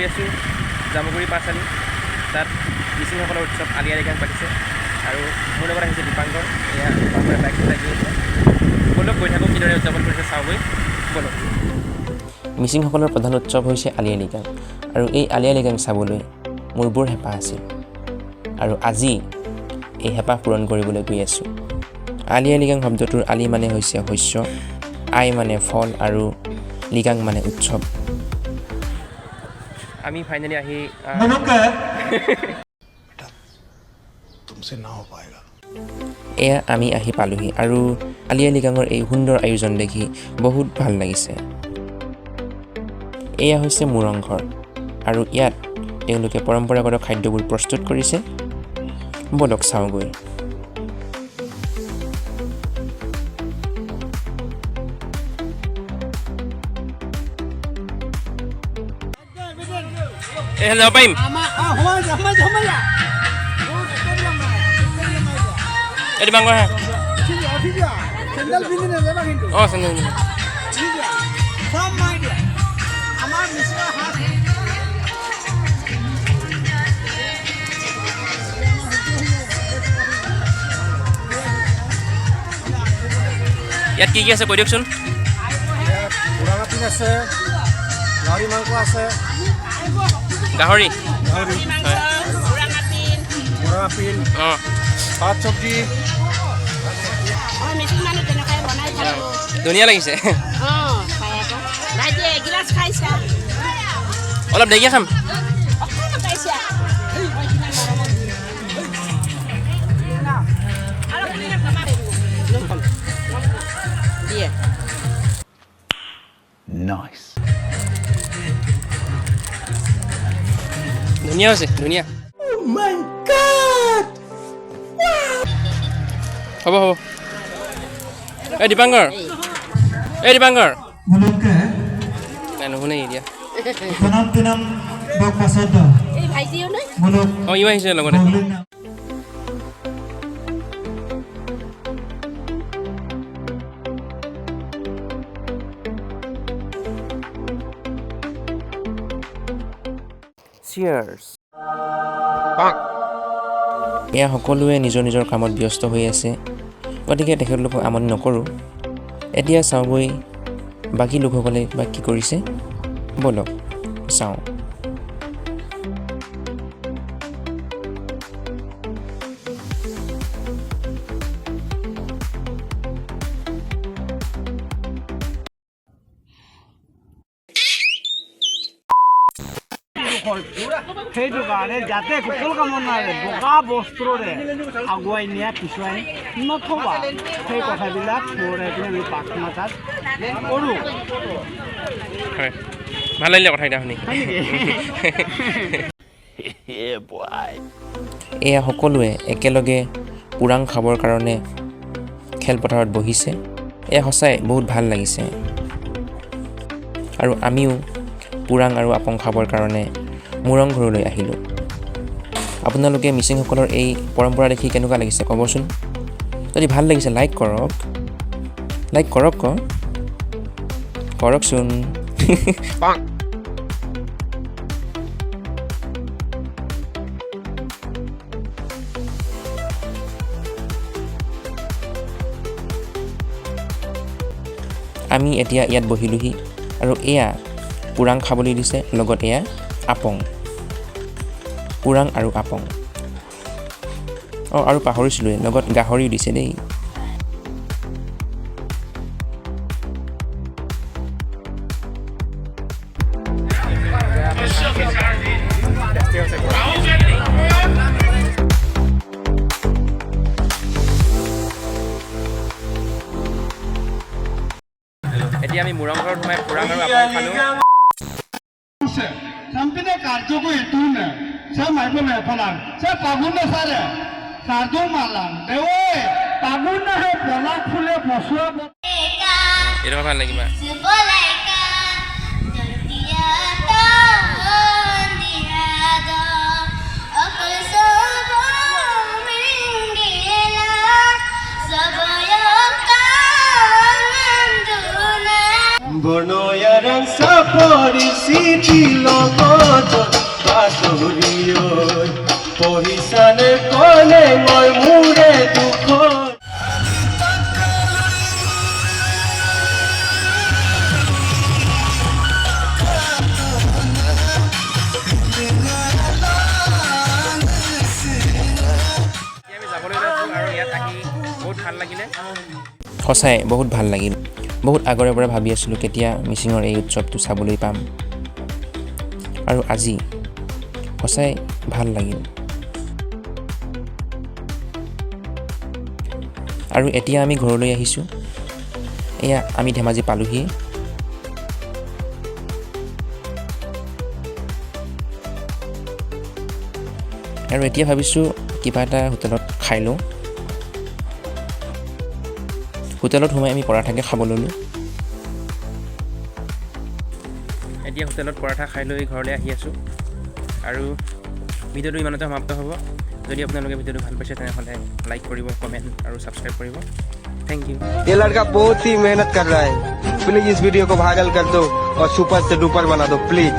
গৈ আছোঁ জামুগুৰি পাঠশালী তাত মিচিংসকলৰ উৎসৱ আলি আই লৃগাং পাতিছে আৰু মোৰ লগত আহিছে দীপাংকৰ এয়া দীপাংকৰে বাইক চলাই গৈ আছে ব'লক গৈ থাকোঁ কিদৰে উদযাপন কৰিছে চাওঁগৈ ব'লক মিচিংসকলৰ প্ৰধান উৎসৱ হৈছে আলি আই লৃগাং আৰু এই আলি আই লৃগাং চাবলৈ মোৰ বৰ হেঁপাহ আছিল আৰু আজি এই হেঁপাহ পূৰণ কৰিবলৈ গৈ আছোঁ আলি আই লৃগাং শব্দটোৰ আলি মানে হৈছে শস্য আই মানে ফল আৰু লিগাং মানে উৎসৱ আমি ফাইনেলি আহি এয়া আমি আহি পালোহি আৰু আলি আই লৃগাঙৰ এই সুন্দৰ আয়োজন দেখি বহুত ভাল লাগিছে এয়া হৈছে মুৰং ঘৰ আৰু ইয়াত তেওঁলোকে পৰম্পৰাগত খাদ্যবোৰ প্ৰস্তুত কৰিছে ব'লক চাওঁগৈ যাব পাৰিম এইটো মাংস হা অঁ চেণ্ডেল ইয়াত কি কি আছে কৈ দিয়কচোন আছে গাহৰি মাংস আছে গাহৰি অঁ ভাত চব্জি ধুনীয়া লাগিছে অলপ দেৰিকৈ খাম Nice. ধুনীয়া হৈছে ধুনীয়া হ'ব হ'ব এই দীপাংকৰ নাই নুশুনে এতিয়া অঁ ইও আহিছে লগতে চিয়াৰ্ছ এয়া সকলোৱে নিজৰ নিজৰ কামত ব্যস্ত হৈ আছে গতিকে তেখেতলোকক আমনি নকৰোঁ এতিয়া চাওঁগৈ বাকী লোকসকলে বা কি কৰিছে ব'লক চাওঁ সেইটো কাৰণে যাতে কুকুল কামত নাই বগা বস্ত্ৰৰে আগুৱাই নিয়া পিছুৱাই নথবা সেই কথাবিলাক পঢ়াই পিনে আমি প্ৰাৰ্থনা তাত কৰোঁ হয় ভাল লাগিলে কথাকেইটা শুনি এয়া সকলোৱে একেলগে পুৰাং খাবৰ কাৰণে খেলপথাৰত বহিছে এয়া সঁচাই বহুত ভাল লাগিছে আৰু আমিও পুৰাং আৰু আপং খাবৰ কাৰণে মুৰং ঘৰলৈ আহিলোঁ আপোনালোকে মিচিংসকলৰ এই পৰম্পৰা দেখি কেনেকুৱা লাগিছে ক'বচোন যদি ভাল লাগিছে লাইক কৰকচোন আমি এতিয়া ইয়াত বহিলোহি আৰু এয়া পুৰাং খাবলৈ দিছে লগত এয়া আপং পুৰাং আৰু আপং অঁ আৰু পাহৰিছিলোঁ লগত গাহৰিও দিছে দেই এতিয়া আমি মুৰং ঘৰত সোমাই পুৰাং আৰু আপং খালোঁ sampai karjoku itu nih, saya main pelan, saya bangun dasarnya, karjo malam, dewe, bangun nih pelak pule bosua. Itu apa lagi mbak? Bono yaran sapori চিঠি লগত বাতৰিও পঢ়িছানে কলে মই মোৰে দুখ সঁচাই বহুত ভাল লাগিল বহুত আগৰে পৰা ভাবি আছিলোঁ কেতিয়া মিচিঙৰ এই উৎসৱটো চাবলৈ পাম আৰু আজি সঁচাই ভাল লাগিল আৰু এতিয়া আমি ঘৰলৈ আহিছোঁ এয়া আমি ধেমাজি পালোহি আৰু এতিয়া ভাবিছোঁ কিবা এটা হোটেলত খাই লওঁ হোটেলত সোমাই আমি পৰাঠাকে খাব ল'লোঁ এতিয়া হোটেলত পৰাঠা খাই লৈ ঘৰলৈ আহি আছোঁ আৰু ভিডিঅ'টো ইমানতে সমাপ্ত হ'ব যদি আপোনালোকে ভিডিঅ'টো ভাল পাইছে তেনেহ'লে লাইক কৰিব কমেণ্ট আৰু ছাবস্ক্ৰাইব কৰিব थैंक यू ये लड़का बहुत ही मेहनत कर रहा है प्लीज इस वीडियो को वायरल कर दो और सुपर से डुपर बना दो प्लीज